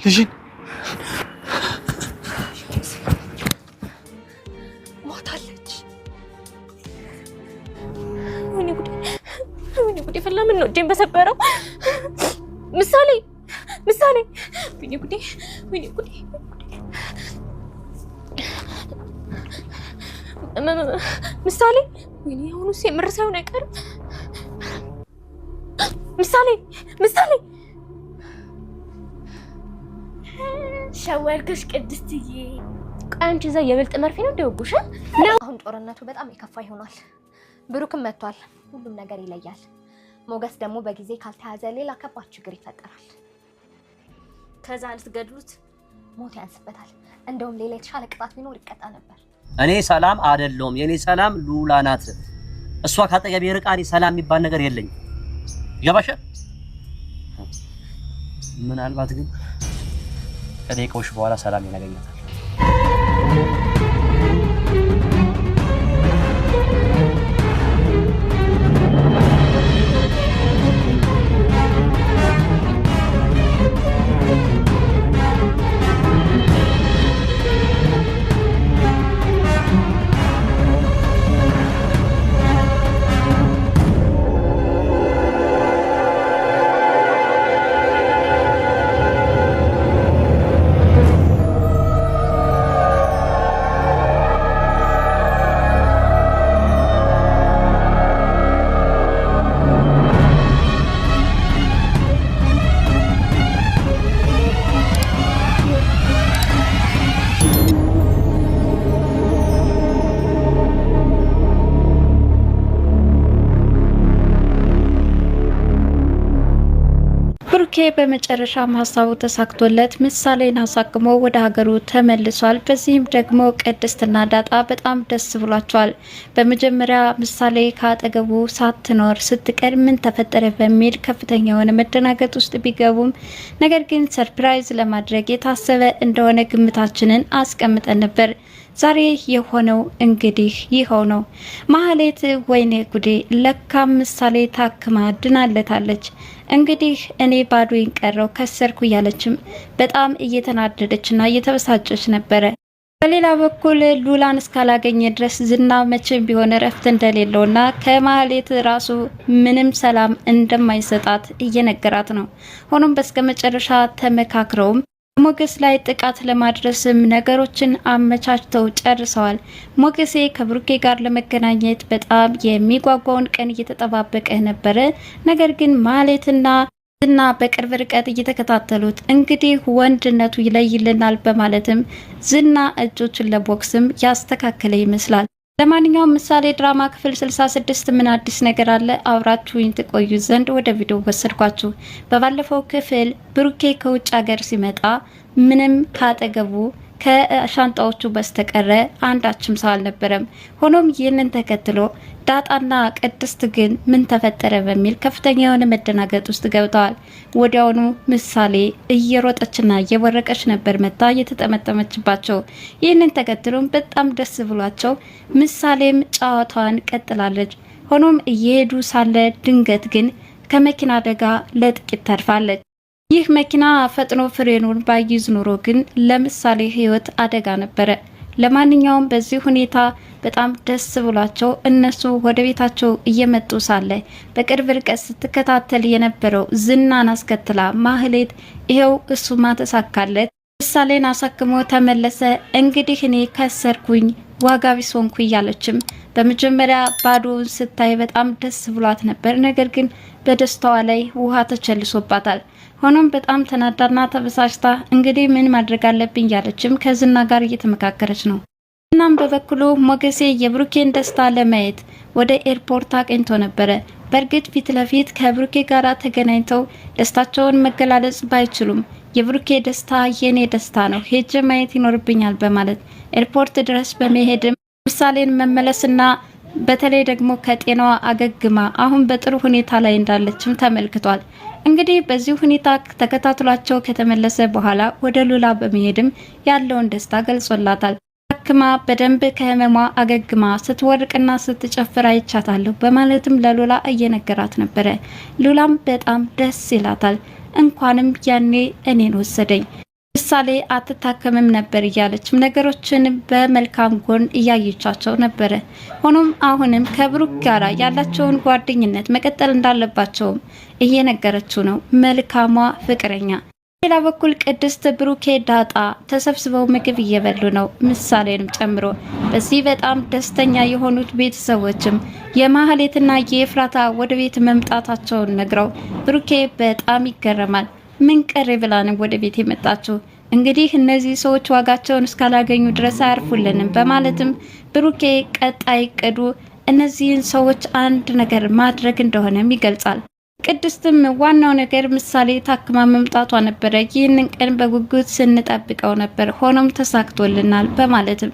ልጅን ሞታለች። ወይኔ ጉዴ ፈላ። ምን ነው እጄን በሰበረው። ምሳሌ ወይኔ ጉዴ ምሳሌ ወይኔ አሁንስ የምር ሳይሆን አይቀርም። ምሳሌ ሸወርኩሽ ቅድስትዬ። ቆይ አንቺ እዛ የብልጥ መርፌ ነው እንደወጉሽ ነው። አሁን ጦርነቱ በጣም የከፋ ይሆናል። ብሩክም መጥቷል። ሁሉም ነገር ይለያል። ሞገስ ደግሞ በጊዜ ካልተያዘ ሌላ ከባድ ችግር ይፈጠራል። ከዛ ልትገድሉት ሞት ያንስበታል። እንደውም ሌላ የተሻለ ቅጣት ቢኖር ይቀጣ ነበር። እኔ ሰላም አይደለሁም። የኔ ሰላም ሉላ ናት። እሷ ካጠገቤ ርቃ እኔ ሰላም የሚባል ነገር የለኝም። ይገባሻል? ምናልባት ግን ከደቂቃዎች በኋላ ሰላም ያገኛታል። ብሩኬ በመጨረሻም ሀሳቡ ተሳክቶለት ምሳሌን አሳክሞ ወደ ሀገሩ ተመልሷል። በዚህም ደግሞ ቅድስትና ዳጣ በጣም ደስ ብሏቸዋል። በመጀመሪያ ምሳሌ ካጠገቡ ሳትኖር ስትቀር ምን ተፈጠረ በሚል ከፍተኛ የሆነ መደናገጥ ውስጥ ቢገቡም ነገር ግን ሰርፕራይዝ ለማድረግ የታሰበ እንደሆነ ግምታችንን አስቀምጠን ነበር። ዛሬ የሆነው እንግዲህ ይኸው ነው። ማህሌት ወይኔ ጉዴ ለካ ምሳሌ ታክማ ድናለታለች። እንግዲህ እኔ ባዶዬን ቀረው ከሰርኩ እያለችም በጣም እየተናደደችና እየተበሳጨች ነበረ። በሌላ በኩል ሉላን እስካላገኘ ድረስ ዝና መቼም ቢሆን እረፍት እንደሌለውና ከማህሌት ራሱ ምንም ሰላም እንደማይሰጣት እየነገራት ነው። ሆኖም በስከመጨረሻ ተመካክረውም ሞገስ ላይ ጥቃት ለማድረስም ነገሮችን አመቻችተው ጨርሰዋል። ሞገሴ ከብሩኬ ጋር ለመገናኘት በጣም የሚጓጓውን ቀን እየተጠባበቀ ነበረ። ነገር ግን ማህሌትና ዝና በቅርብ ርቀት እየተከታተሉት እንግዲህ ወንድነቱ ይለይልናል በማለትም ዝና እጆችን ለቦክስም ያስተካከለ ይመስላል። ለማንኛውም ምሳሌ ድራማ ክፍል 66 ምን አዲስ ነገር አለ? አብራችሁኝ ትቆዩ ዘንድ ወደ ቪዲዮ ወሰድኳችሁ። በባለፈው ክፍል ብሩኬ ከውጭ ሀገር ሲመጣ ምንም ካጠገቡ ከሻንጣዎቹ በስተቀረ አንዳችም ሰው አልነበረም። ሆኖም ይህንን ተከትሎ ዳጣና ቅድስት ግን ምን ተፈጠረ በሚል ከፍተኛ የሆነ መደናገጥ ውስጥ ገብተዋል። ወዲያውኑ ምሳሌ እየሮጠችና እየወረቀች ነበር መታ እየተጠመጠመችባቸው። ይህንን ተከትሎም በጣም ደስ ብሏቸው ምሳሌም ጨዋታዋን ቀጥላለች። ሆኖም እየሄዱ ሳለ ድንገት ግን ከመኪና አደጋ ለጥቂት ተርፋለች። ይህ መኪና ፈጥኖ ፍሬኑን ባይዝ ኑሮ ግን ለምሳሌ ሕይወት አደጋ ነበረ። ለማንኛውም በዚህ ሁኔታ በጣም ደስ ብሏቸው እነሱ ወደ ቤታቸው እየመጡ ሳለ በቅርብ ርቀት ስትከታተል የነበረው ዝናን አስከትላ ማህሌት ይሄው እሱማ ተሳካለት ምሳሌን አሳክሞ ተመለሰ። እንግዲህ እኔ ከሰርኩኝ ዋጋ ቢስ ሆንኩ እያለችም በመጀመሪያ ባዶውን ስታይ በጣም ደስ ብሏት ነበር። ነገር ግን በደስታዋ ላይ ውሃ ተቸልሶባታል። ሆኖም በጣም ተናዳና ተበሳጭታ እንግዲህ ምን ማድረግ አለብኝ ያለችም ከዝና ጋር እየተመካከረች ነው። እናም በበኩሉ ሞገሴ የብሩኬን ደስታ ለማየት ወደ ኤርፖርት አቅኝቶ ነበረ። በእርግጥ ፊት ለፊት ከብሩኬ ጋር ተገናኝተው ደስታቸውን መገላለጽ ባይችሉም የብሩኬ ደስታ የኔ ደስታ ነው፣ ሄጄ ማየት ይኖርብኛል በማለት ኤርፖርት ድረስ በመሄድም ምሳሌን መመለስና በተለይ ደግሞ ከጤናዋ አገግማ አሁን በጥሩ ሁኔታ ላይ እንዳለችም ተመልክቷል። እንግዲህ በዚህ ሁኔታ ተከታትሏቸው ከተመለሰ በኋላ ወደ ሉላ በመሄድም ያለውን ደስታ ገልጾላታል። አክማ በደንብ ከህመሟ አገግማ ስትወርቅና ስትጨፍር አይቻታለሁ በማለትም ለሉላ እየነገራት ነበረ። ሉላም በጣም ደስ ይላታል። እንኳንም ያኔ እኔን ወሰደኝ ምሳሌ አትታከምም ነበር እያለችም ነገሮችን በመልካም ጎን እያየቻቸው ነበረ። ሆኖም አሁንም ከብሩክ ጋራ ያላቸውን ጓደኝነት መቀጠል እንዳለባቸውም እየነገረችው ነው መልካሟ ፍቅረኛ። ሌላ በኩል ቅድስት ብሩኬ ዳጣ ተሰብስበው ምግብ እየበሉ ነው ምሳሌንም ጨምሮ። በዚህ በጣም ደስተኛ የሆኑት ቤተሰቦችም የማህሌትና የኤፍራታ ወደ ቤት መምጣታቸውን ነግረው ብሩኬ በጣም ይገረማል። ምን ቀረ ብላ ነው ወደ ቤት የመጣችው? እንግዲህ እነዚህ ሰዎች ዋጋቸውን እስካላገኙ ድረስ አያርፉልንም በማለትም ብሩኬ ቀጣይ እቅዱ እነዚህን ሰዎች አንድ ነገር ማድረግ እንደሆነም ይገልጻል። ቅድስትም ዋናው ነገር ምሳሌ ታክማ መምጣቷ ነበረ። ይህንን ቀን በጉጉት ስንጠብቀው ነበር፣ ሆኖም ተሳክቶልናል በማለትም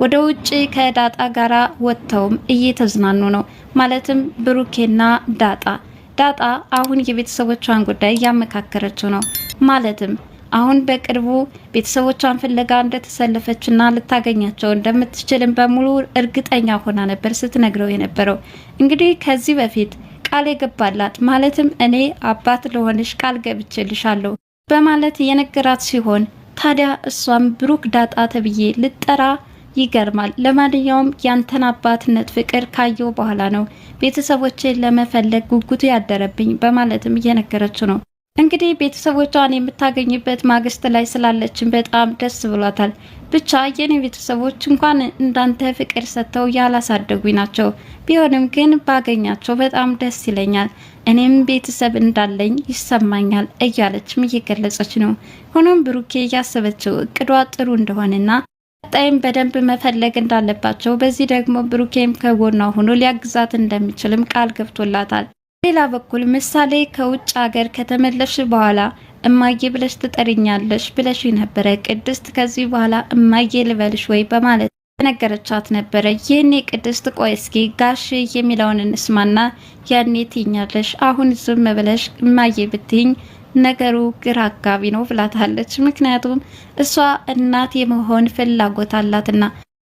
ወደ ውጪ ከዳጣ ጋራ ወጥተውም እየተዝናኑ ነው። ማለትም ብሩኬና ዳጣ አሁን የቤተሰቦቿን ጉዳይ እያመካከረችው ነው። ማለትም አሁን በቅርቡ ቤተሰቦቿን ፍለጋ እንደተሰለፈችና ልታገኛቸው እንደምትችልም በሙሉ እርግጠኛ ሆና ነበር ስትነግረው የነበረው። እንግዲህ ከዚህ በፊት ቃል የገባላት ማለትም እኔ አባት ለሆንሽ ቃል ገብቼልሻለሁ በማለት የነገራት ሲሆን ታዲያ እሷም ብሩክ ዳጣ ተብዬ ልጠራ ይገርማል። ለማንኛውም ያንተን አባትነት ፍቅር ካየው በኋላ ነው ቤተሰቦችን ለመፈለግ ጉጉቱ ያደረብኝ በማለትም እየነገረችው ነው። እንግዲህ ቤተሰቦቿን የምታገኝበት ማግስት ላይ ስላለችን በጣም ደስ ብሏታል። ብቻ የኔ ቤተሰቦች እንኳን እንዳንተ ፍቅር ሰጥተው ያላሳደጉኝ ናቸው። ቢሆንም ግን ባገኛቸው በጣም ደስ ይለኛል። እኔም ቤተሰብ እንዳለኝ ይሰማኛል እያለችም እየገለጸች ነው። ሆኖም ብሩኬ ያሰበችው እቅዷ ጥሩ እንደሆነና ቀጣይም በደንብ መፈለግ እንዳለባቸው፣ በዚህ ደግሞ ብሩኬም ከጎኗ ሆኖ ሊያግዛት እንደሚችልም ቃል ገብቶላታል። ሌላ በኩል ምሳሌ ከውጭ ሀገር ከተመለሽ በኋላ እማዬ ብለሽ ትጠሪኛለሽ ብለሽ ነበረ ቅድስት፣ ከዚህ በኋላ እማዬ ልበልሽ ወይ በማለት ነገረቻት ነበረ። ይህኔ ቅድስት ቆይ እስኪ ጋሽ የሚለውን እንስማና ያኔ ትኛለሽ፣ አሁን ዝም ብለሽ እማዬ ብትኝ ነገሩ ግራ አጋቢ ነው ብላታለች። ምክንያቱም እሷ እናት የመሆን ፍላጎት አላትና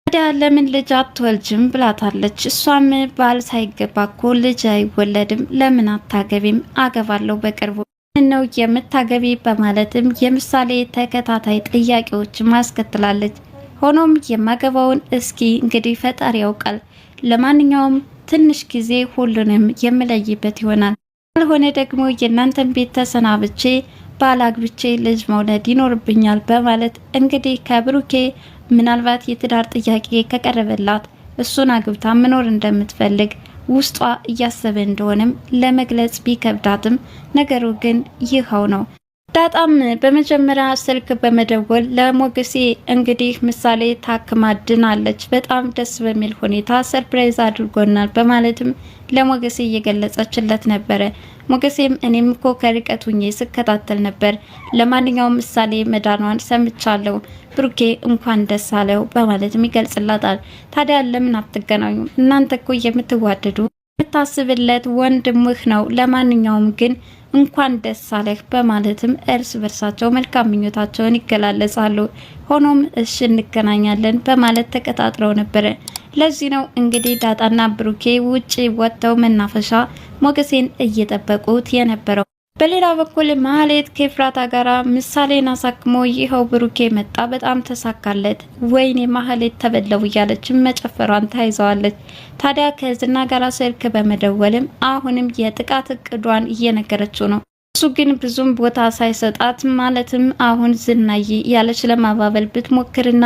ታዲያ ለምን ልጅ አትወልጅም ብላታለች። እሷም ባል ሳይገባ እኮ ልጅ አይወለድም፣ ለምን አታገቢም? አገባለሁ በቅርቡ ነው የምታገቢ በማለትም የምሳሌ ተከታታይ ጥያቄዎች ማስከትላለች። ሆኖም የማገባውን እስኪ እንግዲህ ፈጣሪ ያውቃል። ለማንኛውም ትንሽ ጊዜ ሁሉንም የምለይበት ይሆናል። ካልሆነ ደግሞ የእናንተን ቤት ተሰናብቼ ባላግብቼ ልጅ መውለድ ይኖርብኛል በማለት እንግዲህ ከብሩኬ ምናልባት የትዳር ጥያቄ ከቀረበላት እሱን አግብታ መኖር እንደምትፈልግ ውስጧ እያሰበ እንደሆነም ለመግለጽ ቢከብዳትም ነገሩ ግን ይኸው ነው። ዳጣም በመጀመሪያ ስልክ በመደወል ለሞገሴ እንግዲህ ምሳሌ ታክማ ድናለች፣ በጣም ደስ በሚል ሁኔታ ሰርፕራይዝ አድርጎናል በማለትም ለሞገሴ እየገለጸችለት ነበረ። ሞገሴም እኔም እኮ ከርቀት ሆኜ ስከታተል ነበር፣ ለማንኛውም ምሳሌ መዳኗን ሰምቻለሁ፣ ብሩኬ እንኳን ደስ አለው በማለትም ይገልጽላታል። ታዲያ ለምን አትገናኙም? እናንተ እኮ የምትዋደዱ የምታስብለት ወንድምህ ነው። ለማንኛውም ግን እንኳን ደስ አለህ በማለትም እርስ በርሳቸው መልካም ምኞታቸውን ይገላለጻሉ። ሆኖም እሺ እንገናኛለን በማለት ተቀጣጥረው ነበረ። ለዚህ ነው እንግዲህ ዳጣና ብሩኬ ውጪ ወጥተው መናፈሻ ሞገሴን እየጠበቁት የነበረው። በሌላ በኩል ማህሌት ከኤፍራታ ጋራ ምሳሌን አሳክሞ ይኸው ብሩኬ መጣ፣ በጣም ተሳካለት፣ ወይኔ ማህሌት ተበለው እያለች መጨፈሯን ታይዘዋለች። ታዲያ ከዝና ጋራ ስልክ በመደወልም አሁንም የጥቃት እቅዷን እየነገረችው ነው። እሱ ግን ብዙም ቦታ ሳይሰጣት ማለትም አሁን ዝናዬ ያለች ለማባበል ብትሞክርና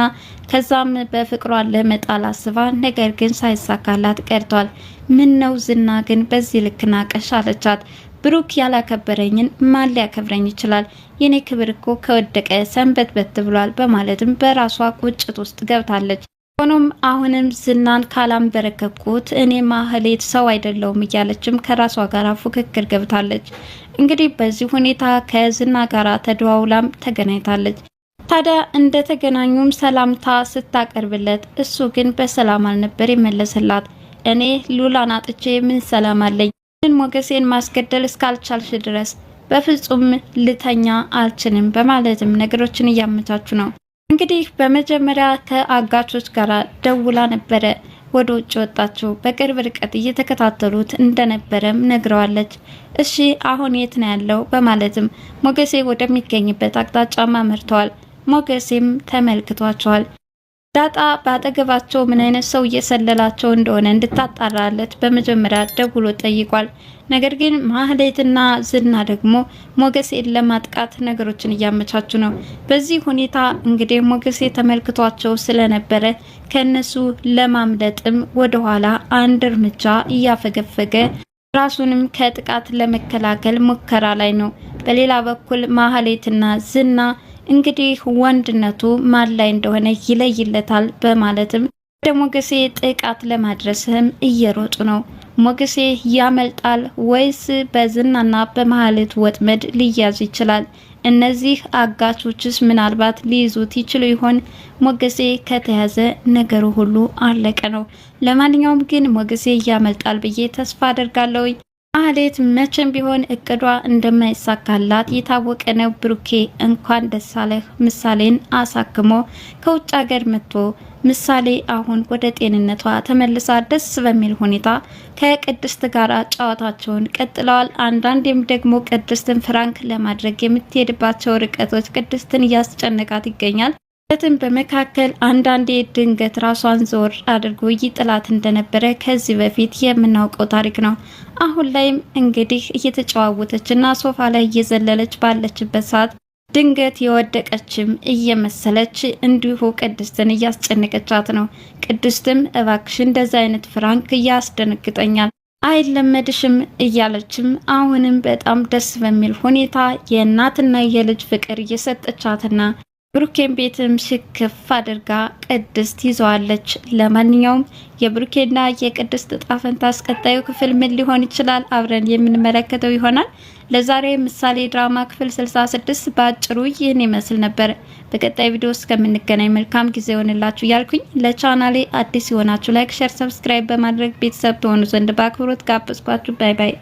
ከዛም በፍቅሯ ለመጣል አስባ ነገር ግን ሳይሳካላት ቀርቷል። ምን ነው ዝና ግን በዚህ ልክ ናቀሽ አለቻት። ብሩክ ያላከበረኝን ማን ሊያከብረኝ ይችላል? የኔ ክብር እኮ ከወደቀ ሰንበትበት ብሏል በማለትም በራሷ ቁጭት ውስጥ ገብታለች። ሆኖም አሁንም ዝናን ካላምበረከኩት እኔ ማህሌት ሰው አይደለሁም እያለችም ከራሷ ጋር ፉክክር ገብታለች። እንግዲህ በዚህ ሁኔታ ከዝና ጋር ተደዋውላም ተገናኝታለች። ታዲያ እንደተገናኙም ሰላምታ ስታቀርብለት እሱ ግን በሰላም አልነበር የመለሰላት። እኔ ሉላን አጥቼ ምን ሰላም አለኝ? ሞገሴን ማስገደል እስካልቻልሽ ድረስ በፍጹም ልተኛ አልችልም በማለትም ነገሮችን እያመቻቹ ነው። እንግዲህ በመጀመሪያ ከአጋቾች ጋር ደውላ ነበረ ወደ ውጭ ወጣችው። በቅርብ ርቀት እየተከታተሉት እንደነበረም ነግረዋለች። እሺ አሁን የት ነው ያለው በማለትም ሞገሴ ወደሚገኝበት አቅጣጫ አመርተዋል። ሞገሴም ተመልክቷቸዋል። ዳጣ ባጠገባቸው ምን አይነት ሰው እየሰለላቸው እንደሆነ እንድታጣራለት በመጀመሪያ ደውሎ ጠይቋል። ነገር ግን ማህሌትና ዝና ደግሞ ሞገሴን ለማጥቃት ነገሮችን እያመቻቹ ነው። በዚህ ሁኔታ እንግዲህ ሞገሴ ተመልክቷቸው ስለነበረ ከነሱ ለማምለጥም ወደኋላ አንድ እርምጃ እያፈገፈገ ራሱንም ከጥቃት ለመከላከል ሙከራ ላይ ነው። በሌላ በኩል ማህሌትና ዝና እንግዲህ ወንድነቱ ማን ላይ እንደሆነ ይለይለታል በማለትም ወደ ሞገሴ ጥቃት ለማድረስም እየሮጡ ነው። ሞገሴ ያመልጣል ወይስ በዝናና በማህሌት ወጥመድ ሊያዝ ይችላል? እነዚህ አጋቾችስ ምናልባት ሊይዙት ይችሉ ይሆን? ሞገሴ ከተያዘ ነገሩ ሁሉ አለቀ ነው። ለማንኛውም ግን ሞገሴ ያመልጣል ብዬ ተስፋ አደርጋለሁ። ማህሌት መቼም ቢሆን እቅዷ እንደማይሳካላት የታወቀ ነው። ብሩኬ እንኳን ደስ አለህ፣ ምሳሌን አሳክሞ ከውጭ ሀገር መጥቶ ምሳሌ አሁን ወደ ጤንነቷ ተመልሳ ደስ በሚል ሁኔታ ከቅድስት ጋር ጨዋታቸውን ቀጥለዋል። አንዳንዴም ደግሞ ቅድስትን ፍራንክ ለማድረግ የምትሄድባቸው ርቀቶች ቅድስትን እያስጨነቃት ይገኛል። በመካከል አንዳንዴ ድንገት ራሷን ዞር አድርጎ ይጥላት እንደነበረ ከዚህ በፊት የምናውቀው ታሪክ ነው። አሁን ላይም እንግዲህ እየተጨዋወተችና ሶፋ ላይ እየዘለለች ባለችበት ሰዓት ድንገት የወደቀችም እየመሰለች እንዲሁ ቅድስትን እያስጨነቀቻት ነው። ቅድስትም እባክሽ እንደዛ አይነት ፍራንክ እያስደነግጠኛል አይለመድሽም እያለችም አሁንም በጣም ደስ በሚል ሁኔታ የእናትና የልጅ ፍቅር እየሰጠቻትና ብሩኬን ቤትም ሽክፍ አድርጋ ቅድስት ይዘዋለች። ለማንኛውም የብሩኬና የቅድስት ዕጣ ፈንታስ ቀጣዩ ክፍል ምን ሊሆን ይችላል? አብረን የምንመለከተው ይሆናል። ለዛሬ ምሳሌ ድራማ ክፍል 66 በአጭሩ ይህን ይመስል ነበር። በቀጣይ ቪዲዮ እስከምንገናኝ መልካም ጊዜ ሆነላችሁ እያልኩኝ ለቻናሌ አዲስ የሆናችሁ ላይክ፣ ሼር፣ ሰብስክራይብ በማድረግ ቤተሰብ ትሆኑ ዘንድ በአክብሮት ጋበዝኳችሁ። ባይ ባይ።